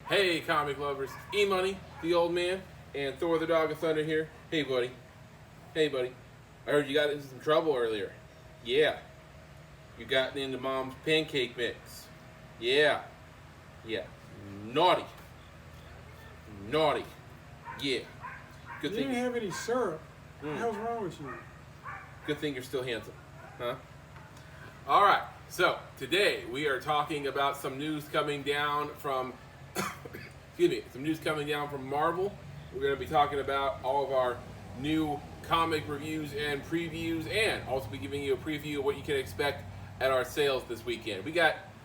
Hey, comic lovers. EMoney, the old man, and Thor the Dog of Thunder here. Hey, buddy. Hey, buddy. I heard you got into some trouble earlier. Yeah. You got into Mom's pancake mix. Yeah. Yeah. Naughty. Naughty. Yeah. Good You thing. didn't have any syrup. What the hell's wrong with you? Good thing you're still handsome. Huh? All right. So, today we are talking about some news coming down from some news coming down from Marvel. We're going to be talking about all of our new comic reviews and previews, and also be giving you a preview of what you can expect at our sales this weekend.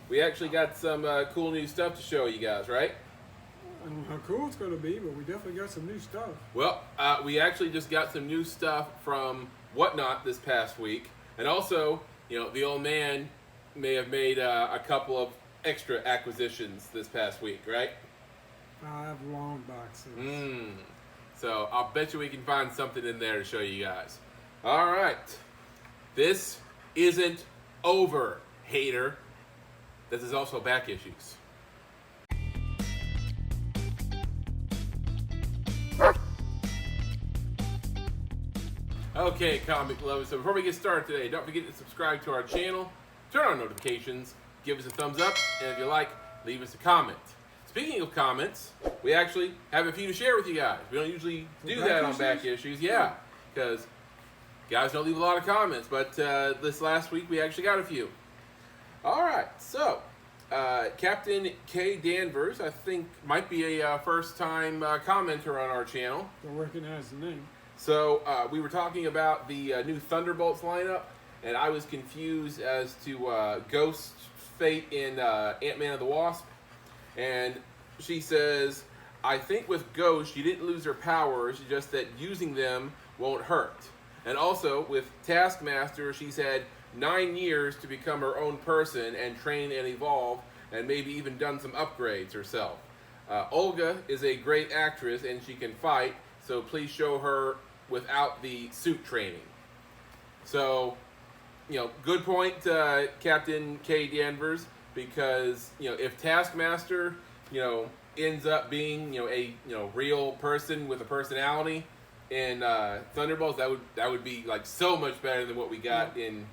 We actually got some cool new stuff to show you guys, right? I don't know how cool it's going to be, but we definitely got some new stuff. Well, we actually just got some new stuff from Whatnot this past week, and also, the old man may have made a couple of extra acquisitions this past week, right? 5 long boxes. So I'll bet you we can find something in there to show you guys. All right. This isn't over, hater. This is also back issues. Okay, comic lovers. So before we get started today, don't forget to subscribe to our channel, turn on notifications, give us a thumbs up, and if you like, leave us a comment. Speaking of comments, we actually have a few to share with you guys. We don't usually do that on back issues, yeah, because guys don't leave a lot of comments, but this last week we actually got a few. All right, so Captain K. Danvers, I think, might be a first-time commenter on our channel. Don't recognize the name. So we were talking about the new Thunderbolts lineup, and I was confused as to Ghost's fate in Ant-Man and the Wasp. And she says, I think with Ghost, she didn't lose her powers, just that using them won't hurt. And also, with Taskmaster, she's had 9 years to become her own person and train and evolve, and maybe even done some upgrades herself. Olga is a great actress, and she can fight, so please show her without the suit training. So, good point, Captain K. Danvers. Because if Taskmaster ends up being a real person with a personality in Thunderbolts, that would be like so much better than what we got in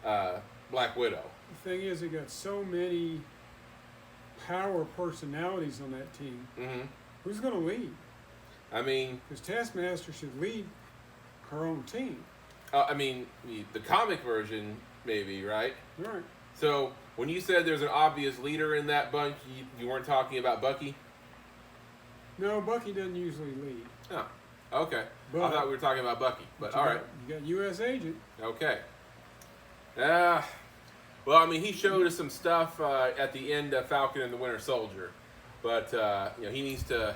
Black Widow. The thing is, they got so many power personalities on that team. Mm-hmm. Who's going to lead? I mean, because Taskmaster should lead her own team. The comic version, maybe, right? Right. So when you said there's an obvious leader in that bunch, you weren't talking about Bucky? No, Bucky doesn't usually lead. Oh, okay. But, I thought we were talking about Bucky, but all right. You got U.S. Agent. Okay. He showed us some stuff at the end of Falcon and the Winter Soldier, but he needs to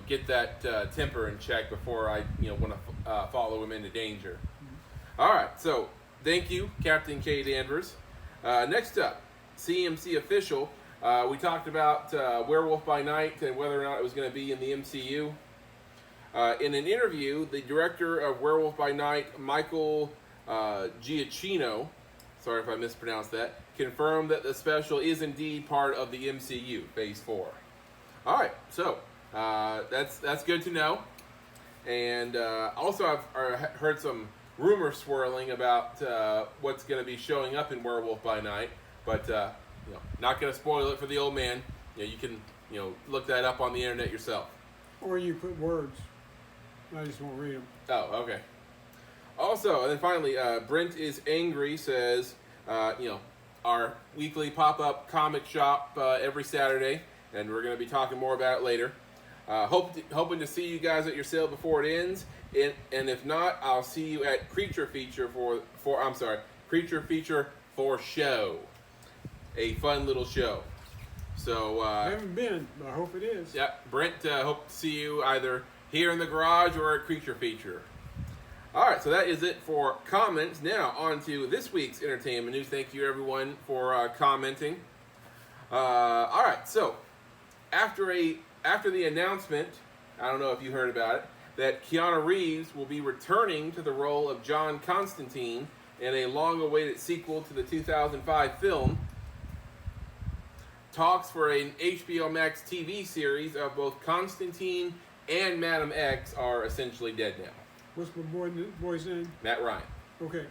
get that temper in check before I want to follow him into danger. Mm-hmm. All right. So thank you, Captain K. Danvers. Next up, CMC Official. We talked about Werewolf by Night and whether or not it was going to be in the MCU. In an interview, the director of Werewolf by Night, Michael Giacchino, sorry if I mispronounced that, confirmed that the special is indeed part of the MCU, Phase 4. All right, so that's good to know. And also I've heard some rumors swirling about what's going to be showing up in Werewolf by Night, but not going to spoil it for the old man. You can look that up on the internet yourself. Or you put words. I just won't read them. Oh, okay. Also, and then finally, Brent is Angry says, our weekly pop-up comic shop every Saturday, and we're going to be talking more about it later. Hoping to see you guys at your sale before it ends. And if not, I'll see you at Creature Feature Creature Feature for show. A fun little show. So I haven't been, but I hope it is. Yeah, Brent, hope to see you either here in the garage or at Creature Feature. All right, so that is it for comments. Now on to this week's entertainment news. Thank you everyone for commenting. All right, so after the announcement, I don't know if you heard about it, that Keanu Reeves will be returning to the role of John Constantine in a long-awaited sequel to the 2005 film, talks for an HBO Max TV series of both Constantine and Madam X are essentially dead now. What's my boy's name? Matt Ryan. Okay.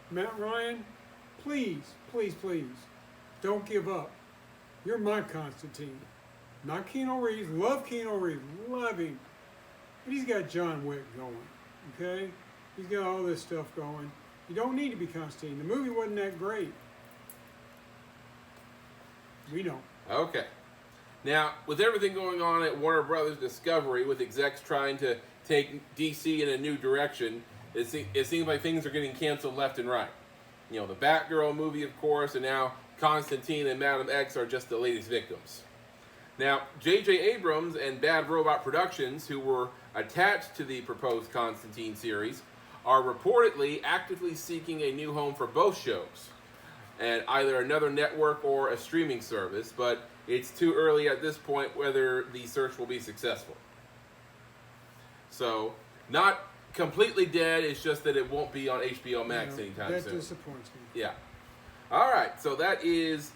Matt Ryan, please, please, please, don't give up. You're my Constantine. Not Keanu Reeves. Love Keanu Reeves. Love him. But he's got John Wick going. Okay? He's got all this stuff going. You don't need to be Constantine. The movie wasn't that great. We don't. Okay. Now, with everything going on at Warner Brothers Discovery, with execs trying to take DC in a new direction, it seems like things are getting canceled left and right. You know, the Batgirl movie, of course, and now Constantine and Madam X are just the latest victims. Now, J.J. Abrams and Bad Robot Productions, who were attached to the proposed Constantine series, are reportedly actively seeking a new home for both shows, and either another network or a streaming service, but it's too early at this point whether the search will be successful. So, not completely dead, it's just that it won't be on HBO Max anytime soon. That disappoints me. Yeah. Alright, so that is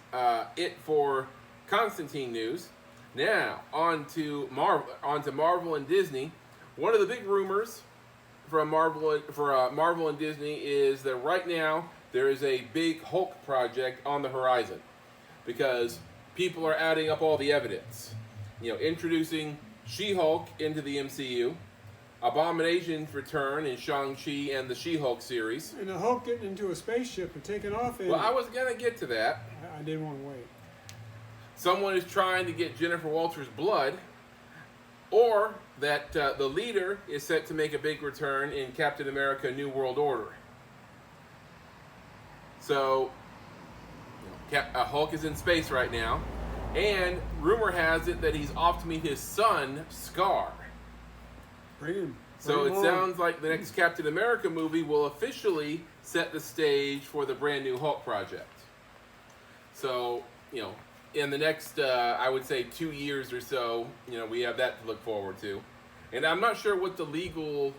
it for Constantine news. Now, on to Marvel and Disney. One of the big rumors from Marvel and Disney is that right now there is a big Hulk project on the horizon because people are adding up all the evidence. You know, introducing She-Hulk into the MCU, Abomination's return in Shang-Chi and the She-Hulk series. And the Hulk getting into a spaceship and taking off in Well, I was going to get to that. I didn't want to wait. Someone is trying to get Jennifer Walters' blood, or that the leader is set to make a big return in Captain America: New World Order. So, Hulk is in space right now, and rumor has it that he's off to meet his son, Scar. Bring him. So it sounds like the next Captain America movie will officially set the stage for the brand new Hulk project. So, in the next, I would say 2 years or so, we have that to look forward to. And I'm not sure what the legal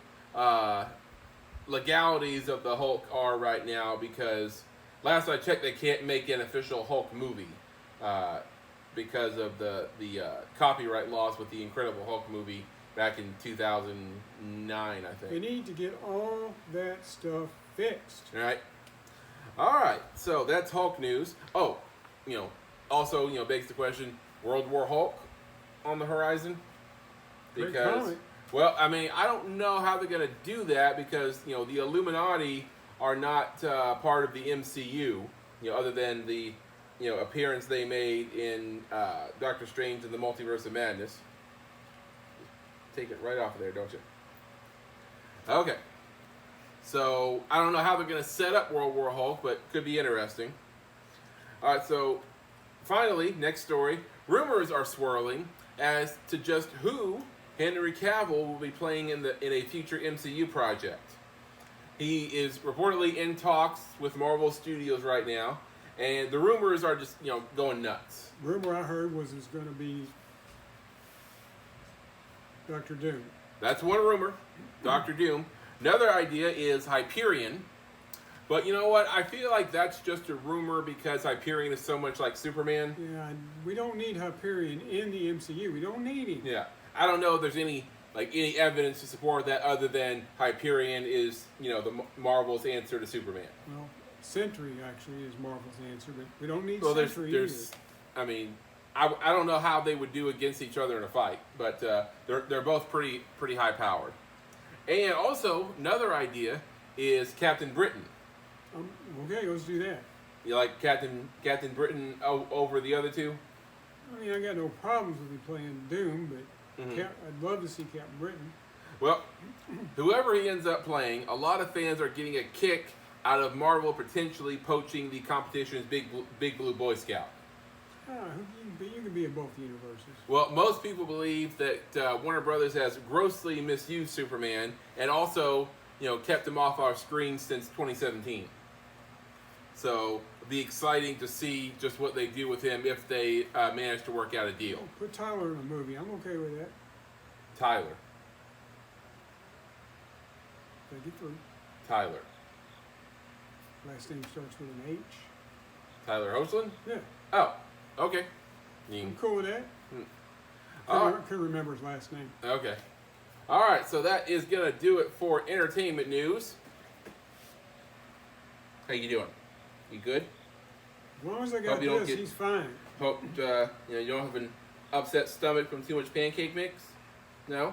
legalities of the Hulk are right now, because last I checked, they can't make an official Hulk movie because of the copyright laws with the Incredible Hulk movie back in 2009, I think. They need to get all that stuff fixed. All right, so that's Hulk news. Oh, also, begs the question, World War Hulk on the horizon? Because, well, I mean, I don't know how they're going to do that because, the Illuminati are not part of the MCU, other than the, appearance they made in Doctor Strange and the Multiverse of Madness. Take it right off of there, don't you? Okay. So, I don't know how they're going to set up World War Hulk, but could be interesting. All right, so finally, next story. Rumors are swirling as to just who Henry Cavill will be playing in a future MCU project. He is reportedly in talks with Marvel Studios right now, and the rumors are just, going nuts. Rumor I heard was it's going to be Dr. Doom. That's one rumor, Dr. Doom. Another idea is Hyperion. But you know what? I feel like that's just a rumor because Hyperion is so much like Superman. Yeah, we don't need Hyperion in the MCU. We don't need him. Yeah. I don't know if there's any evidence to support that other than Hyperion is, the Marvel's answer to Superman. Well, Sentry actually is Marvel's answer, but we don't need Well, Sentry there's I mean, I don't know how they would do against each other in a fight, but they're both pretty high powered. And also another idea is Captain Britain. Okay, let's do that. You like Captain Britain over the other two? I mean, I got no problems with him playing Doom, but I'd love to see Captain Britain. Well, whoever he ends up playing, a lot of fans are getting a kick out of Marvel potentially poaching the competition's Big Blue Boy Scout. You can be in both universes. Well, most people believe that Warner Brothers has grossly misused Superman and also, kept him off our screens since 2017. So it'll be exciting to see just what they do with him if they manage to work out a deal. Put Tyler in a movie. I'm okay with that. Tyler. Did I get through? Tyler. Last name starts with an H. Tyler Hoechlin? Yeah. Oh. Okay. I'm cool with that. All right. Couldn't remember his last name. Okay. All right, so that is going to do it for entertainment news. How you doing? You good? As long as I got this, he's fine. Hope you don't have an upset stomach from too much pancake mix? No?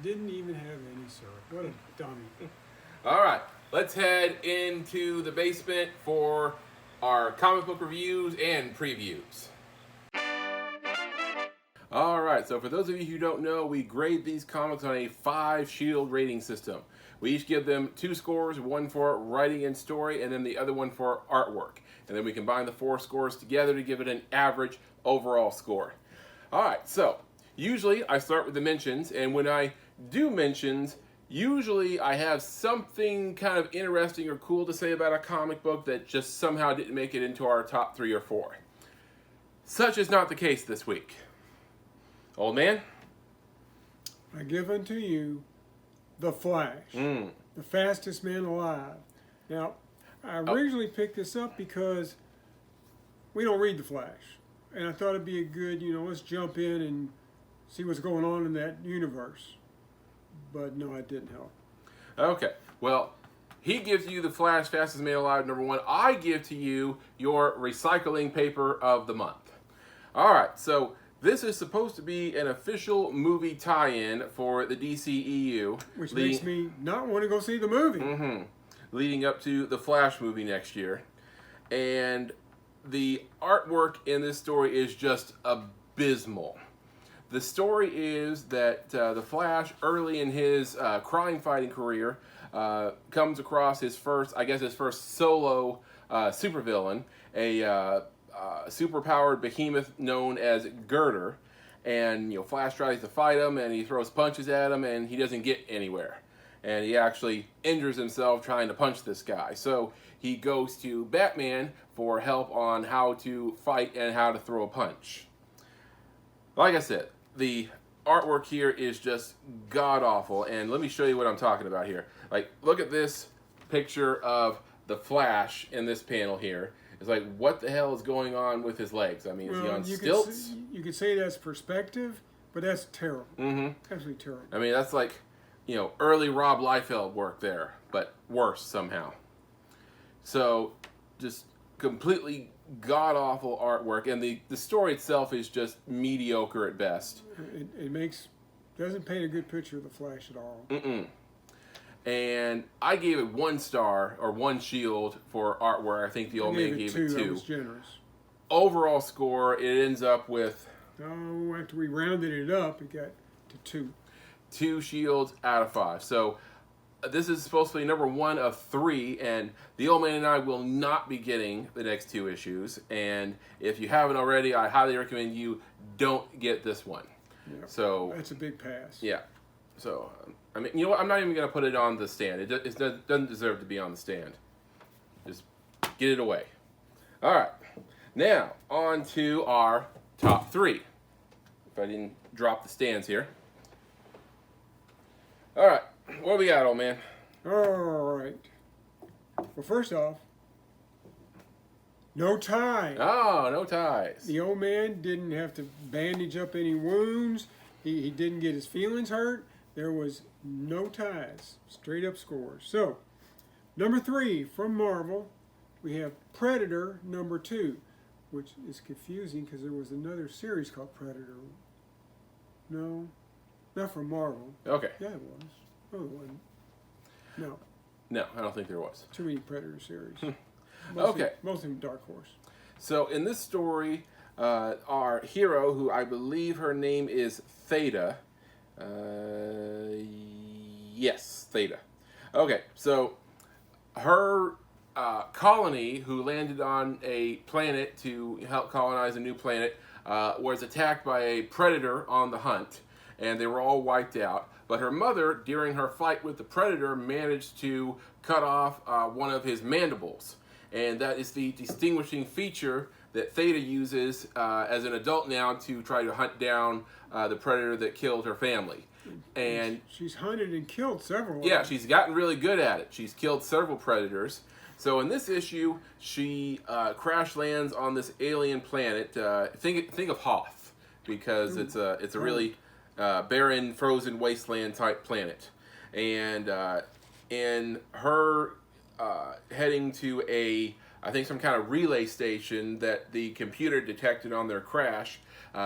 Didn't even have any syrup. What a dummy. All right, let's head into the basement for our comic book reviews and previews. All right, so for those of you who don't know, we grade these comics on a 5-shield rating system. We each give them 2 scores, one for writing and story, and then the other one for artwork. And then we combine the 4 scores together to give it an average overall score. All right, so usually I start with the mentions, and when I do mentions, usually I have something kind of interesting or cool to say about a comic book that just somehow didn't make it into our top 3 or 4. Such is not the case this week. Old man? I give unto you The Flash, the fastest man alive. Now, I originally picked this up because we don't read The Flash. And I thought it'd be a good, let's jump in and see what's going on in that universe. But no, it didn't help. Okay, well, he gives you The Flash, fastest man alive, #1. I give to you your recycling paper of the month. All right, so this is supposed to be an official movie tie-in for the DCEU. Which makes me not want to go see the movie. Leading up to the Flash movie next year. And the artwork in this story is just abysmal. The story is that the Flash, early in his crime-fighting career, comes across his first solo supervillain, a superpowered behemoth known as Girder, and Flash tries to fight him, and he throws punches at him, and he doesn't get anywhere, and he actually injures himself trying to punch this guy. So he goes to Batman for help on how to fight and how to throw a punch. Like I said, the artwork here is just god awful, and let me show you what I'm talking about here. Like, look at this picture of the Flash in this panel here. It's like, what the hell is going on with his legs? I mean, is he on stilts? You could say that's perspective, but that's terrible. Absolutely terrible. I mean, that's like, early Rob Liefeld work there, but worse somehow. So, just completely god-awful artwork, and the story itself is just mediocre at best. It doesn't paint a good picture of the Flash at all. And I gave it 1 star, or 1 shield for artwork. I think the old man gave it 2. That was generous. Overall score, it ends up with... Oh, after we rounded it up, it got to 2. 2 shields out of 5. So this is supposed to be #1 of 3, and the old man and I will not be getting the next 2 issues. And if you haven't already, I highly recommend you don't get this one. Yeah, so that's a big pass. Yeah. So, I mean, you know what? I'm not even going to put it on the stand. It doesn't deserve to be on the stand. Just get it away. All right. Now, on to our top 3. If I didn't drop the stands here. All right. What do we got, old man? All right. Well, first off, no tie. Oh, no ties. The old man didn't have to bandage up any wounds. He didn't get his feelings hurt. There was no ties. Straight up scores. So, #3 from Marvel, we have Predator #2, which is confusing because there was another series called Predator. No, not from Marvel. Okay. Yeah, it was. Oh, it wasn't. No. No, I don't think there was. Too many Predator series. Okay. Mostly Dark Horse. So in this story, our hero, who I believe her name is Theta. Yes, Theta. Okay, so her colony, who landed on a planet to help colonize a new planet, was attacked by a predator on the hunt, and they were all wiped out. But her mother, during her fight with the predator, managed to cut off one of his mandibles. And that is the distinguishing feature that Theta uses as an adult now to try to hunt down the predator that killed her family. And she's hunted and killed several. Yeah, she's gotten really good at it. She's killed several predators. So in this issue, she crash lands on this alien planet. Think of Hoth, because it's a really barren, frozen wasteland type planet, and in her heading to I think some kind of relay station that the computer detected on their crash.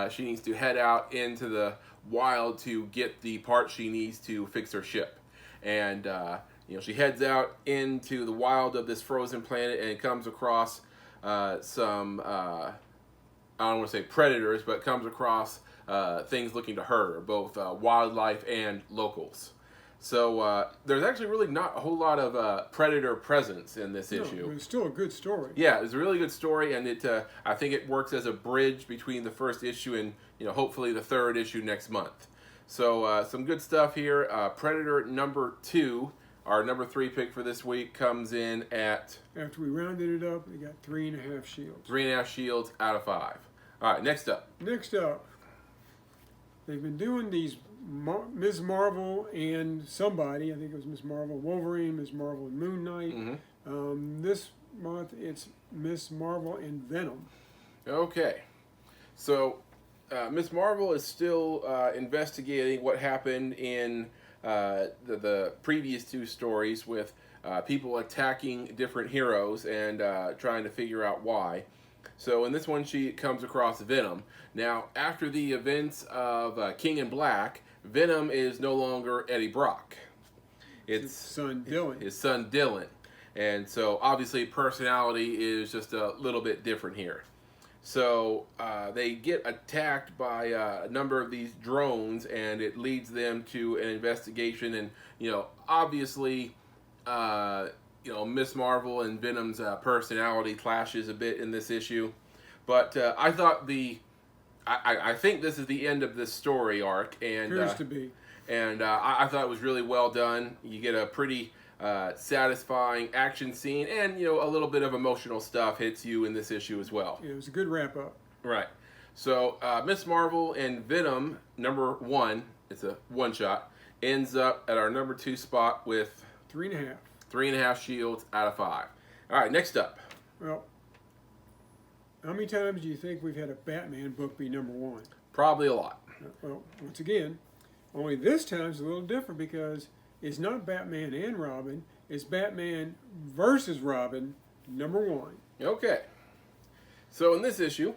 She needs to head out into the wild to get the parts she needs to fix her ship. And she heads out into the wild of this frozen planet and comes across some, I don't want to say predators, but comes across things looking to her, both wildlife and locals. So there's actually really not a whole lot of predator presence in this issue. But it's still a good story. Yeah, it's a really good story, and I think it works as a bridge between the first issue and hopefully the third issue next month. So some good stuff here. Predator number 2, our number 3 pick for this week, comes in at... After we rounded it up, we got 3.5 shields. 3.5 shields out of 5. All right, next up. Next up, they've been doing these Ms. Marvel and somebody, I think it was Ms. Marvel, Wolverine, Ms. Marvel and Moon Knight. Mm-hmm. This month it's Ms. Marvel and Venom. Okay, so Ms. Marvel is still investigating what happened in the previous 2 stories with people attacking different heroes and trying to figure out why. So in this one, she comes across Venom. Now, after the events of King in Black, Venom is no longer Eddie Brock. It's his son Dylan. His son Dylan. And so obviously personality is just a little bit different here. So they get attacked by a number of these drones, and it leads them to an investigation. And obviously, Miss Marvel and Venom's personality clashes a bit in this issue. But I thought I think this is the end of this story arc, and appears to be. And I thought it was really well done. You get a pretty satisfying action scene, and a little bit of emotional stuff hits you in this issue as well. Yeah, it was a good wrap up. Right. So Miss Marvel and Venom number 1, it's a one shot, ends up at our number 2 spot with 3.5. 3.5 shields out of 5. All right, next up. Well, how many times do you think we've had a Batman book be number 1? Probably a lot. Well, once again, only this time is a little different because it's not Batman and Robin. It's Batman versus Robin, number 1. Okay. So in this issue,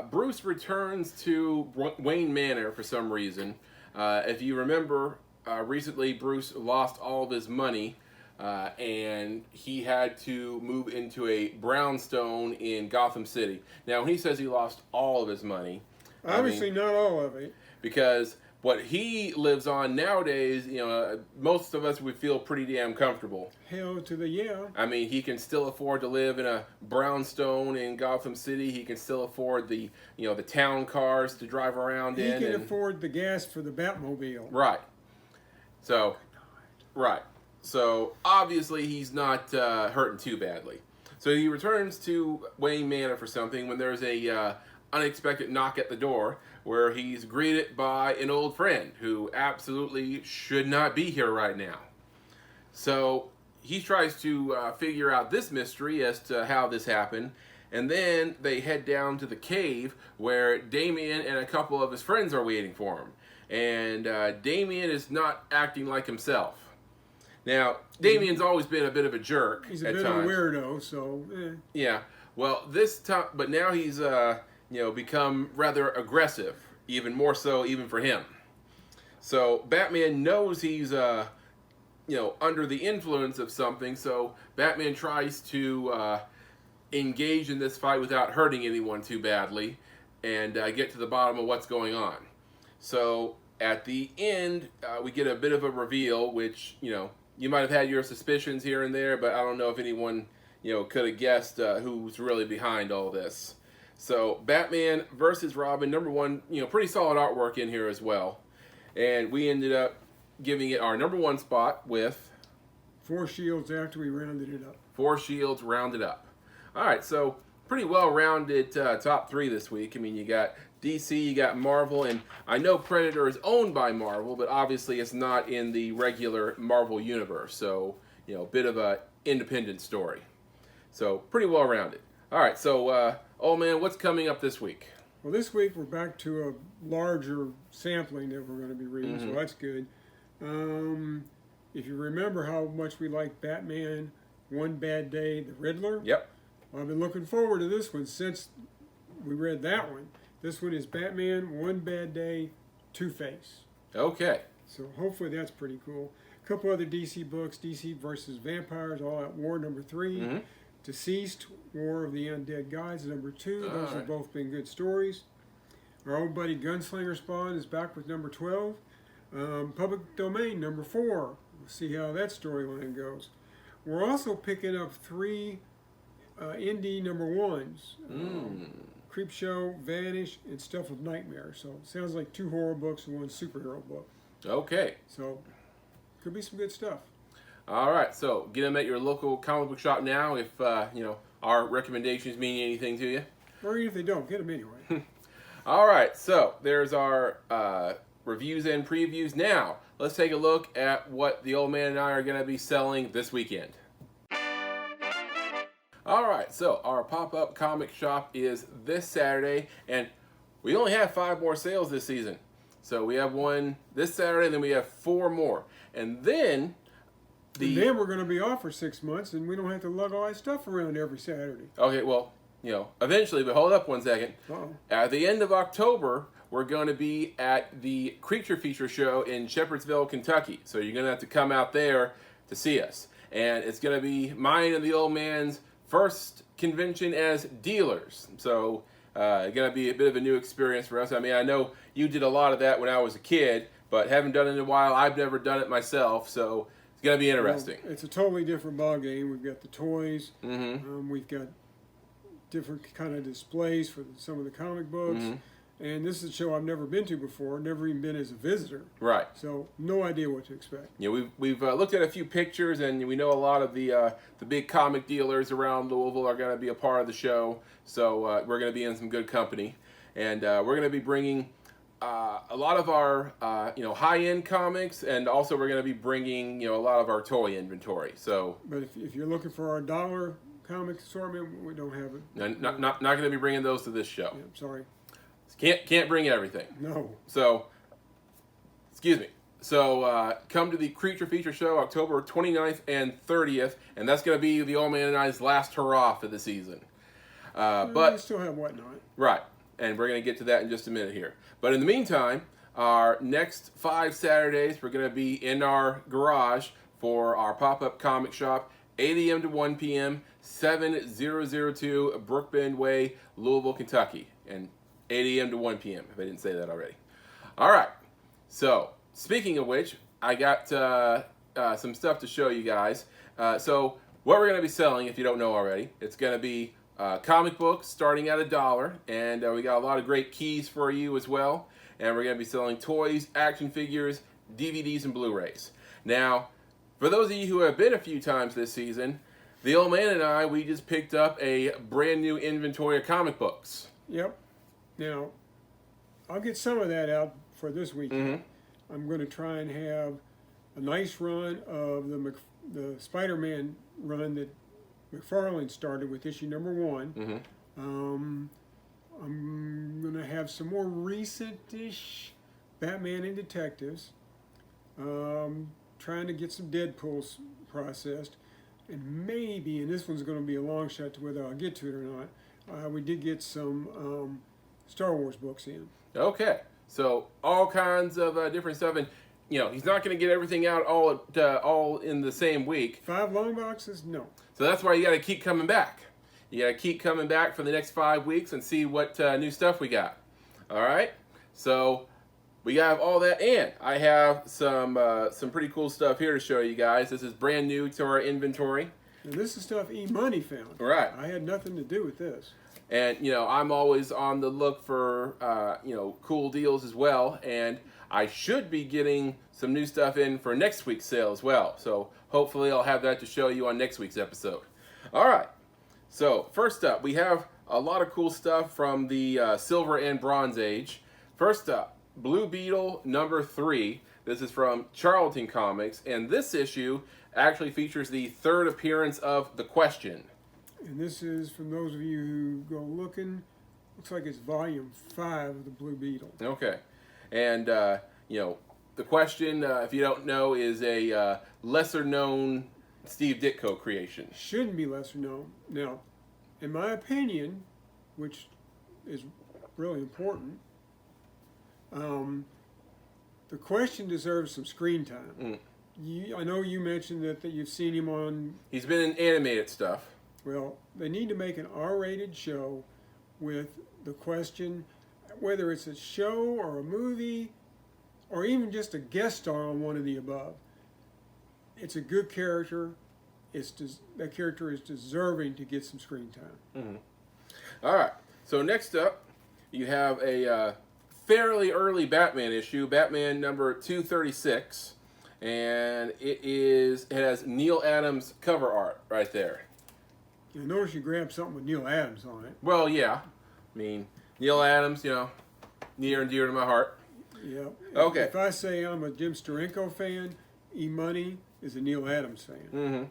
Bruce returns to Wayne Manor for some reason. If you remember, recently Bruce lost all of his money, and he had to move into a brownstone in Gotham City. Now, when he says he lost all of his money, obviously not all of it, because what he lives on nowadays, most of us would feel pretty damn comfortable. Hell to the yeah. I mean, he can still afford to live in a brownstone in Gotham City. He can still afford the town cars to drive around in. He can afford the gas for the Batmobile. Right. So, right. So, obviously, he's not hurting too badly. So, he returns to Wayne Manor for something when there's a unexpected knock at the door, where he's greeted by an old friend who absolutely should not be here right now. So, he tries to figure out this mystery as to how this happened, and then they head down to the cave where Damien and a couple of his friends are waiting for him. And Damien is not acting like himself. Now, Damien's always been a bit of a jerk. He's a bit of a weirdo, so yeah. Well, this time, but now he's become rather aggressive, even more so even for him. So Batman knows he's under the influence of something. So Batman tries to engage in this fight without hurting anyone too badly, and get to the bottom of what's going on. So at the end, we get a bit of a reveal, which you might have had your suspicions here and there, but I don't know if anyone, could have guessed who's really behind all this. So, Batman versus Robin, number 1, pretty solid artwork in here as well. And we ended up giving it our number 1 spot with 4 shields after we rounded it up. 4 shields rounded up. All right, so pretty well-rounded top 3 this week. I mean, you got DC, you got Marvel, and I know Predator is owned by Marvel, but obviously it's not in the regular Marvel universe. So, bit of a independent story. So pretty well rounded. All right, so old man, what's coming up this week? Well, this week we're back to a larger sampling that we're going to be reading, so that's good. If you remember how much we like Batman, One Bad Day, the Riddler. Yep. Well, I've been looking forward to this one since we read that one. This one is Batman, One Bad Day, Two-Face. Okay. So hopefully that's pretty cool. A couple other DC books, DC versus Vampires, All Out War, number 3. Deceased, War of the Undead Gods, number 2. Those have both been good stories. Our old buddy Gunslinger Spawn is back with number 12. Public Domain, number 4. We'll see how that storyline goes. We're also picking up 3 indie number 1s. Creepshow, Vanish, and Stuff of Nightmare. So it sounds like 2 horror books and 1 superhero book. Okay. So could be some good stuff. All right, so get them at your local comic book shop now if, our recommendations mean anything to you. Or even if they don't, get them anyway. All right, so there's our reviews and previews. Now, let's take a look at what the old man and I are going to be selling this weekend. All right, so our pop-up comic shop is this Saturday, and we only have 5 more sales this season. So we have one this Saturday, and then we have 4 more. And then we're going to be off for 6 months, and we don't have to lug all that stuff around every Saturday. Okay, well, eventually, but hold up one second. At the end of October, we're going to be at the Creature Feature Show in Shepherdsville, Kentucky. So you're going to have to come out there to see us. And it's going to be mine and the old man's first convention as dealers. So it's going to be a bit of a new experience for us. I mean, I know you did a lot of that when I was a kid, but haven't done it in a while. I've never done it myself, so it's going to be interesting. Well, it's a totally different ball game. We've got the toys. We've got different kind of displays for some of the comic books. And this is a show I've never been to before, never even been as a visitor. Right. So no idea what to expect. Yeah, we've looked at a few pictures, and we know a lot of the big comic dealers around Louisville are going to be a part of the show. So we're going to be in some good company, and we're going to be bringing a lot of our high-end comics, and also we're going to be bringing a lot of our toy inventory. So, but if you're looking for our dollar comic assortment, we don't have it. Not going to be bringing those to this show. Yeah, sorry. Can't bring everything. No. So, excuse me. So come to the Creature Feature Show October 29th and 30th, and that's going to be the old man and I's last hurrah for the season. But we still have Whatnot. Right, and we're going to get to that in just a minute here. But in the meantime, our next 5 Saturdays, we're going to be in our garage for our pop-up comic shop, 8 a.m. to 1 p.m., 7002 Brookbend Way, Louisville, Kentucky. And 8 a.m. to 1 p.m., if I didn't say that already. All right, so speaking of which, I got some stuff to show you guys. So what we're going to be selling, if you don't know already, it's going to be comic books starting at $1, and we got a lot of great keys for you as well. And we're going to be selling toys, action figures, DVDs, and Blu-rays. Now, for those of you who have been a few times this season, the old man and I, we just picked up a brand new inventory of comic books. Yep. Now, I'll get some of that out for this weekend. I'm going to try and have a nice run of the Spider-Man run that McFarlane started with issue number 1. I'm going to have some more recent-ish Batman and Detectives. Trying to get some Deadpools processed. And maybe, and this one's going to be a long shot to whether I'll get to it or not, we did get some Star Wars books in. Okay, so all kinds of different stuff, and he's not going to get everything out all in the same week. 5 long boxes? No. So that's why you got to keep coming back. You got to keep coming back for the next 5 weeks and see what new stuff we got. All right, so we have all that, and I have some pretty cool stuff here to show you guys. This is brand new to our inventory. And this is stuff EMoney found. Right. I had nothing to do with this. And, I'm always on the look for, cool deals as well. And I should be getting some new stuff in for next week's sale as well. So hopefully I'll have that to show you on next week's episode. All right. So first up, we have a lot of cool stuff from the Silver and Bronze Age. First up, Blue Beetle number 3. This is from Charlton Comics, and this issue actually features the third appearance of The Question. And this is, from those of you who go looking, looks like it's volume 5 of the Blue Beetle. Okay. And, you know, The Question, if you don't know, is a lesser-known Steve Ditko creation. Shouldn't be lesser known. Now, in my opinion, which is really important, The Question deserves some screen time. I know you mentioned that you've seen him on... He's been in animated stuff. Well, they need to make an R-rated show with The Question, whether it's a show or a movie, or even just a guest star on one of the above. It's a good character. That character is deserving to get some screen time. All right. So next up, you have a fairly early Batman issue, Batman number 236, and it has Neil Adams cover art right there. I notice you grabbed something with Neil Adams on it. Well, yeah. I mean, Neil Adams, you know, near and dear to my heart. Yeah. Okay. If I say I'm a Jim Steranko fan, EMoney is a Neil Adams fan.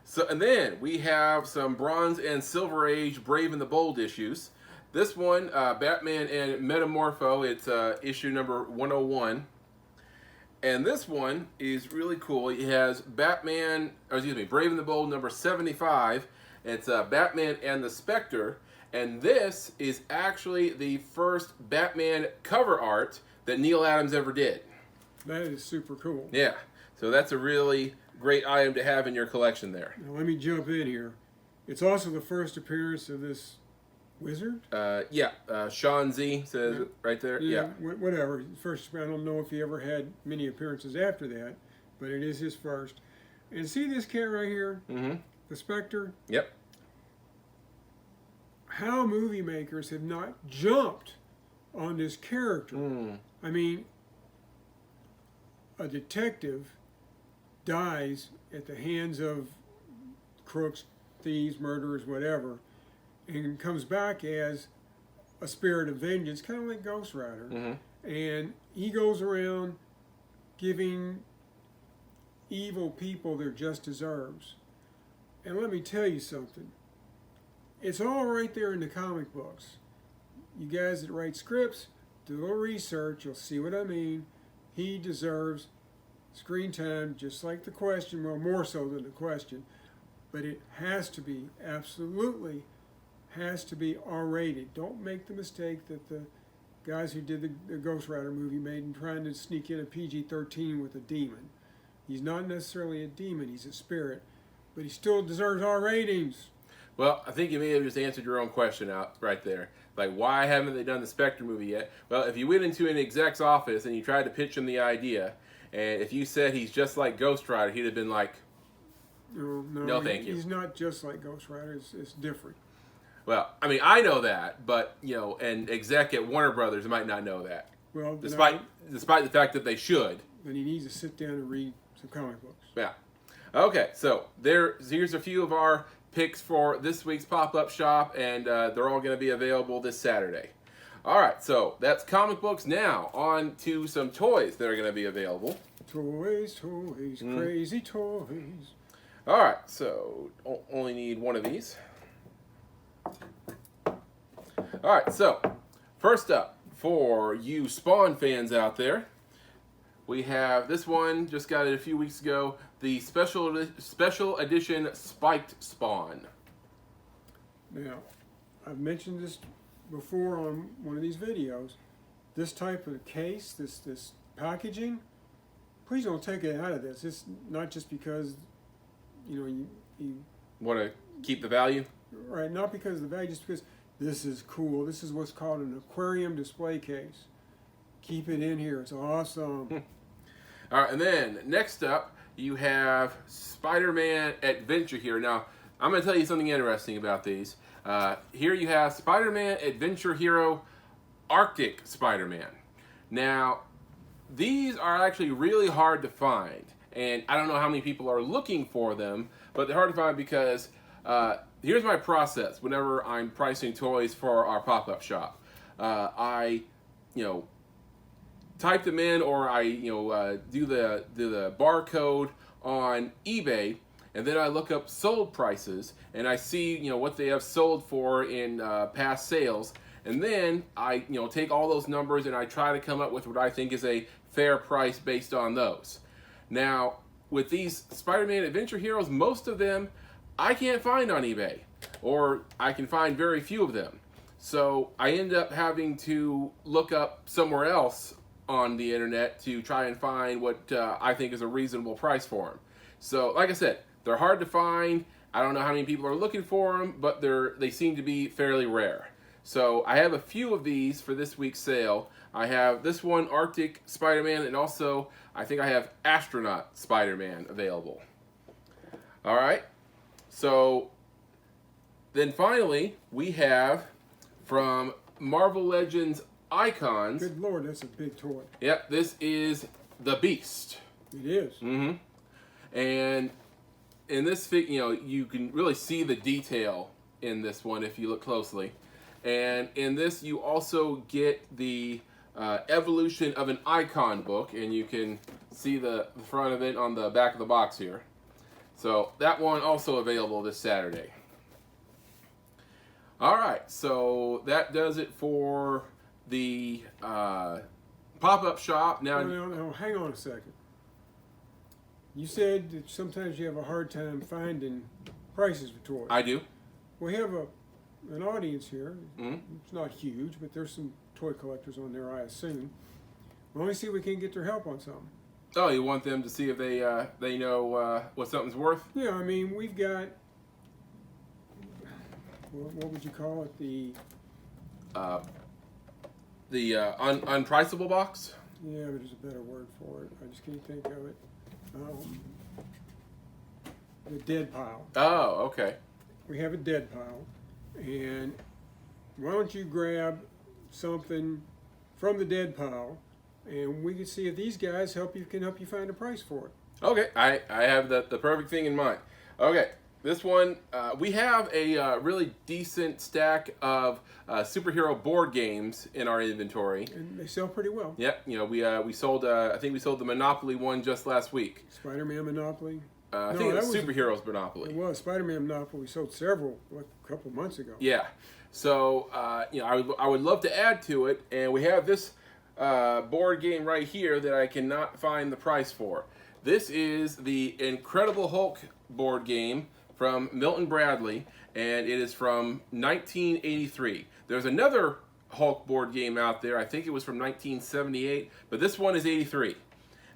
So, and then we have some Bronze and Silver Age Brave and the Bold issues. This one, Batman and Metamorpho, it's issue number 101. And this one is really cool. It has Brave and the Bold number 75. It's Batman and the Spectre. And this is actually the first Batman cover art that Neil Adams ever did. That is super cool. Yeah. So that's a really great item to have in your collection there. Now let me jump in here. It's also the first appearance of this wizard. Sean Z says it right there. Yeah. Whatever. First, I don't know if he ever had many appearances after that, but it is his first. And see this cat right here, the Spectre. Yep. How movie makers have not jumped on this character. I mean, a detective dies at the hands of crooks, thieves, murderers, whatever, and comes back as a spirit of vengeance, kind of like Ghost Rider. And he goes around giving evil people their just deserves. And let me tell you something. It's all right there in the comic books. You guys that write scripts, do a little research, you'll see what I mean. He deserves screen time just like The Question, well, more so than The Question. But it has to be, absolutely has to be R-rated. Don't make the mistake that the guys who did the Ghost Rider movie made in trying to sneak in a PG-13 with a demon. He's not necessarily a demon, he's a spirit. But he still deserves R ratings. Well, I think you may have just answered your own question out right there. Like, why haven't they done the Spectre movie yet? Well, if you went into an exec's office and you tried to pitch him the idea, and if you said he's just like Ghost Rider, he'd have been like, no, thank you. He's not just like Ghost Rider, it's different. Well, I mean, I know that, but, you know, an exec at Warner Brothers might not know that. Well, despite the fact that they should. Then he needs to sit down and read some comic books. Yeah. Okay, so here's a few of our picks for this week's pop-up shop, and they're all going to be available this Saturday. All right, so that's comic books. Now, on to some toys that are going to be available. Toys, crazy toys. All right, so only need one of these. All right, so first up, for you Spawn fans out there, we have this one, just got it a few weeks ago, the special edition Spiked Spawn. Now, I've mentioned this before on one of these videos. This type of case, this packaging, please don't take it out of this. It's not just because, you want to keep the value? Right, not because of the value, just because this is cool. This is what's called an aquarium display case. Keep it in here. It's awesome. All right, and then next up, you have Spider-Man Adventure Hero. Now, I'm going to tell you something interesting about these. Here you have Spider-Man Adventure Hero Arctic Spider-Man. Now, these are actually really hard to find, and I don't know how many people are looking for them, but they're hard to find because here's my process whenever I'm pricing toys for our pop-up shop. I type them in, or I do the barcode on eBay, and then I look up sold prices, and I see what they have sold for in past sales, and then I take all those numbers and I try to come up with what I think is a fair price based on those. Now, with these Spider-Man Adventure Heroes, most of them I can't find on eBay, or I can find very few of them. So I end up having to look up somewhere else on the internet to try and find what I think is a reasonable price for them. So, like I said, they're hard to find. I don't know how many people are looking for them, but they seem to be fairly rare. So I have a few of these for this week's sale. I have this one, Arctic Spider-Man, and also I think I have Astronaut Spider-Man available. All right. So then finally, we have from Marvel Legends Icons. Good Lord, that's a big toy. Yep, this is the Beast. It is. Mm-hmm. And in this you can really see the detail in this one if you look closely. And in this, you also get the Evolution of an Icon book, and you can see the front of it on the back of the box here. So that one also available this Saturday. All right, so that does it for the pop-up shop. Now, no, hang on a second. You said that sometimes you have a hard time finding prices for toys. I do. We have an audience here. Mm-hmm. It's not huge, but there's some toy collectors on there, I assume. We want to see if we can get their help on something. Oh, you want them to see if they know what something's worth? Yeah, I mean, we've got, what would you call it? The unpriceable box? Yeah, but there's a better word for it. I just can't think of it. The dead pile. Oh, okay. We have a dead pile. And why don't you grab something from the dead pile, and we can see if these guys can help you find a price for it. Okay, I have the perfect thing in mind. Okay, this one, we have a really decent stack of superhero board games in our inventory. And they sell pretty well. Yep, we sold, I think we sold the Monopoly one just last week. Spider-Man Monopoly. I think it was Superheroes Monopoly. It was Spider-Man Monopoly. We sold several a couple months ago. Yeah, so I would love to add to it, and we have this board game right here that I cannot find the price for. This is the Incredible Hulk board game from Milton Bradley, and it is from 1983. There's another Hulk board game out there. I think it was from 1978, but this one is 83.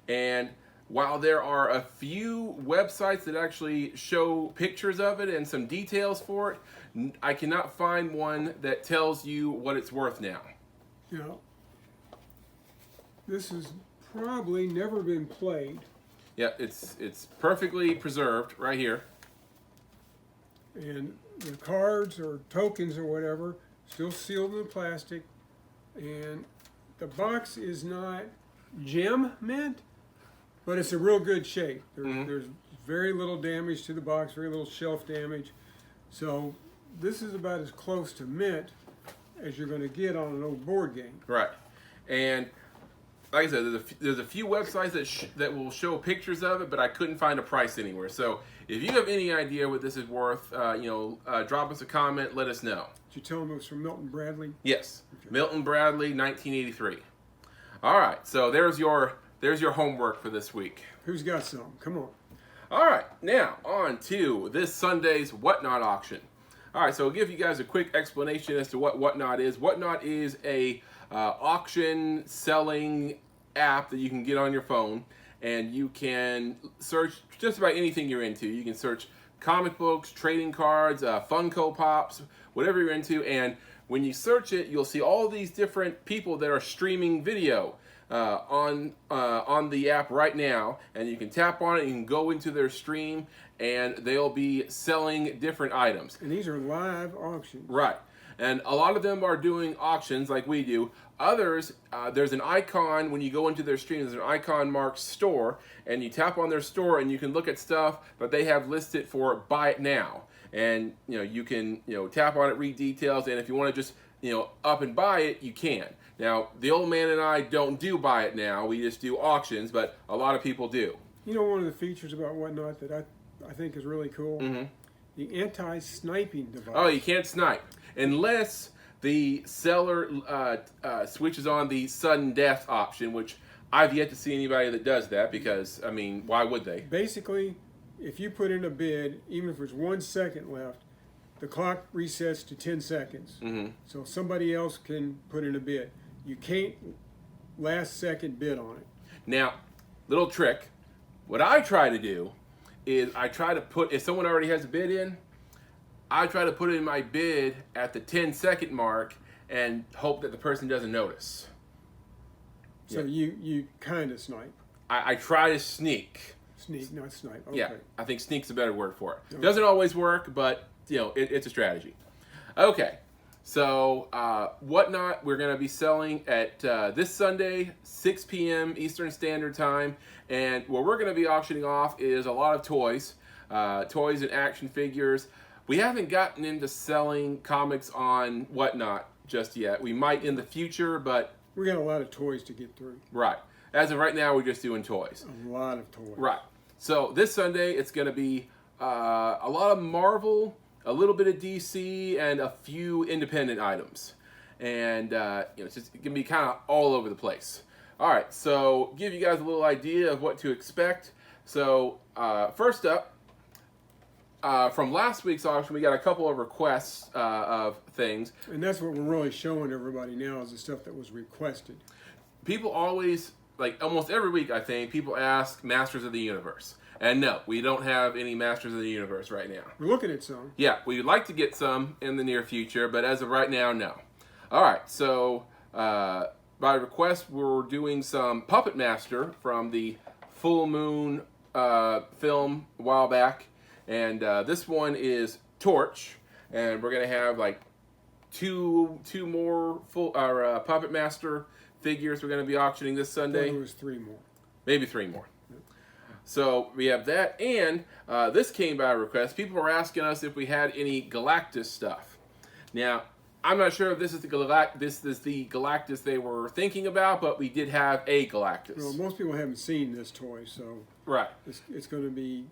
And while there are a few websites that actually show pictures of it and some details for it, I cannot find one that tells you what it's worth now. Yeah. This has probably never been played. Yeah, it's perfectly preserved right here. And the cards or tokens or whatever still sealed in plastic. And the box is not gem mint, but it's a real good shape. There's very little damage to the box, very little shelf damage. So this is about as close to mint as you're going to get on an old board game. Right. And like I said, there's a few websites that will show pictures of it, but I couldn't find a price anywhere. So if you have any idea what this is worth, drop us a comment, let us know. Did you tell them it was from Milton Bradley? Yes. Okay. Milton Bradley, 1983. All right, so there's your homework for this week. Who's got some? Come on. All right, now on to this Sunday's Whatnot auction. All right, so I'll give you guys a quick explanation as to what Whatnot is. Whatnot is a auction selling app that you can get on your phone, and you can search just about anything you're into. You can search comic books, trading cards, Funko Pops, whatever you're into, and when you search it, you'll see all these different people that are streaming video on the app right now, and you can tap on it, you can go into their stream, and they'll be selling different items. And these are live auctions. Right. And a lot of them are doing auctions like we do. Others, there's an icon when you go into their stream, there's an icon marked store, and you tap on their store and you can look at stuff that they have listed for buy it now. And you can tap on it, read details, and if you want to just up and buy it, you can. Now, the old man and I don't do buy it now. We just do auctions, but a lot of people do. You know, one of the features about Whatnot that I think is really cool? Mm-hmm. The anti-sniping device. Oh, you can't snipe unless the seller switches on the sudden death option, which I've yet to see anybody that does that because, I mean, why would they? Basically, if you put in a bid, even if there's 1 second left, the clock resets to 10 seconds. Mm-hmm. So somebody else can put in a bid. You can't last second bid on it. Now, little trick. What I try to do is I try to put, if someone already has a bid in, I try to put in my bid at the 10-second mark and hope that the person doesn't notice. So Yeah. you kind of snipe. I try to sneak. Sneak, not snipe. Okay. Yeah, I think sneak's a better word for it. Okay. Doesn't always work, but it's a strategy. Okay, so Whatnot, we're going to be selling at this Sunday, 6 p.m. Eastern Standard Time, and what we're going to be auctioning off is a lot of toys, toys and action figures. We haven't gotten into selling comics on Whatnot just yet. We might in the future, but We got a lot of toys to get through. right. As of right now, we're just doing toys. A lot of toys. Right. So this Sunday, it's going to be a lot of Marvel, a little bit of DC, and a few independent items. And it's just going to be kind of all over the place. All right. So give you guys a little idea of what to expect. So first up, from last week's auction, we got a couple of requests of things. And that's what we're really showing everybody now is the stuff that was requested. People always, like almost every week, I think, people ask Masters of the Universe. And no, we don't have any Masters of the Universe right now. We're looking at some. Yeah, we'd like to get some in the near future, but as of right now, no. All right, so by request, we're doing some Puppet Master from the Full Moon film a while back. And this one is Torch. And we're going to have like two more full Puppet Master figures we're going to be auctioning this Sunday. There was 3 more. Maybe 3 more. So we have that, and this came by request. People were asking us if we had any Galactus stuff. Now, I'm not sure if this is the Galactus they were thinking about, but we did have a Galactus. Well, most people haven't seen this toy, so Right. it's going to be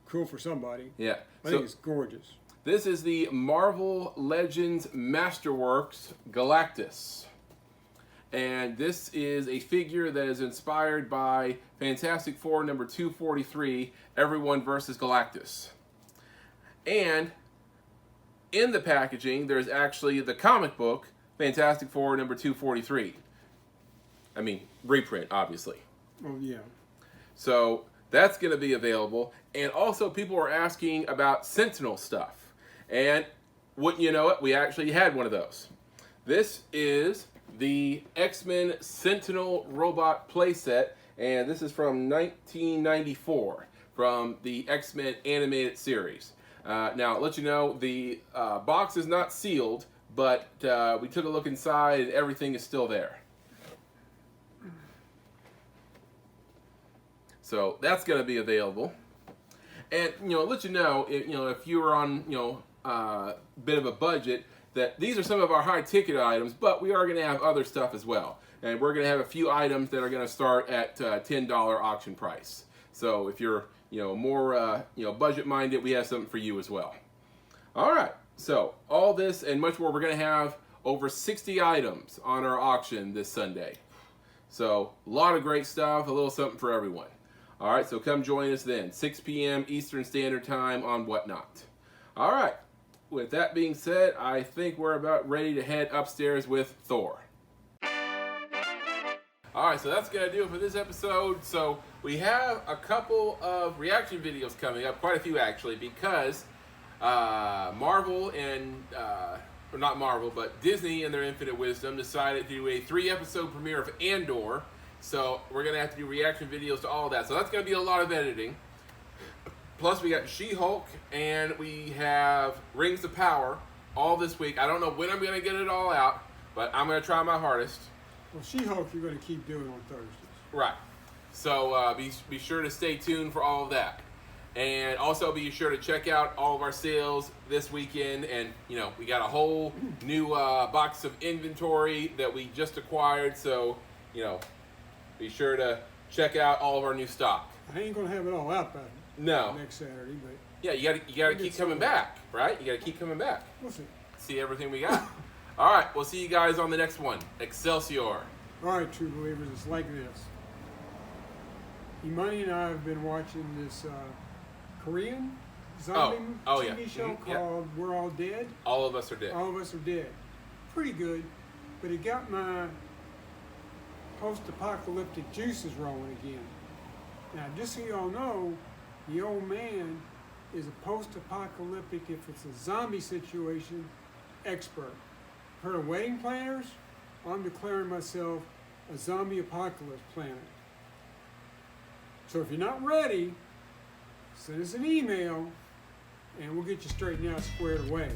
cool for somebody. Yeah. I think it's gorgeous. This is the Marvel Legends Masterworks Galactus. And this is a figure that is inspired by Fantastic Four number 243, Everyone vs. Galactus. And in the packaging, there's actually the comic book, Fantastic Four number 243. I mean, reprint, obviously. Oh, yeah. So that's going to be available. And also, people are asking about Sentinel stuff. And wouldn't you know it, we actually had one of those. This is the X-Men Sentinel robot playset, and this is from 1994 from the X-Men animated series. Now, I'll let you know, the box is not sealed, but we took a look inside and everything is still there. So that's going to be available. And, I'll let you know, if you were on, a bit of a budget, that these are some of our high ticket items, but we are going to have other stuff as well. And we're going to have a few items that are going to start at $10 auction price. So if you're, more, budget minded, we have something for you as well. All right. So all this and much more, we're going to have over 60 items on our auction this Sunday. So a lot of great stuff, a little something for everyone. All right. So come join us then, 6 p.m. Eastern Standard Time on Whatnot. All right. With that being said, I think we're about ready to head upstairs with Thor. Alright, so that's going to do it for this episode. So we have a couple of reaction videos coming up, quite a few actually, because Marvel and, or not Marvel, but Disney in their infinite wisdom decided to do a 3-episode premiere of Andor. So we're going to have to do reaction videos to all that. So that's going to be a lot of editing. Plus, we got She-Hulk, and we have Rings of Power all this week. I don't know when I'm going to get it all out, but I'm going to try my hardest. Well, She-Hulk you're going to keep doing on Thursdays. Right. So be sure to stay tuned for all of that. And also be sure to check out all of our sales this weekend. And, we got a whole new box of inventory that we just acquired. So, be sure to check out all of our new stock. I ain't gonna have it all out by next Saturday, but Yeah, you gotta keep coming back, right? You gotta keep coming back. we'll see. See everything we got. All right, we'll see you guys on the next one. Excelsior. All right, true believers, it's like this. EMoney and I have been watching this Korean zombie TV yeah. show Yeah. called We're All Dead. All of us are dead. All of Us Are Dead. Pretty good, but it got my post-apocalyptic juices rolling again. Now, just so y'all know, the old man is a post-apocalyptic, if it's a zombie situation, expert. Heard of wedding planners? I'm declaring myself a zombie apocalypse planner. So if you're not ready, send us an email and we'll get you straightened out, squared away.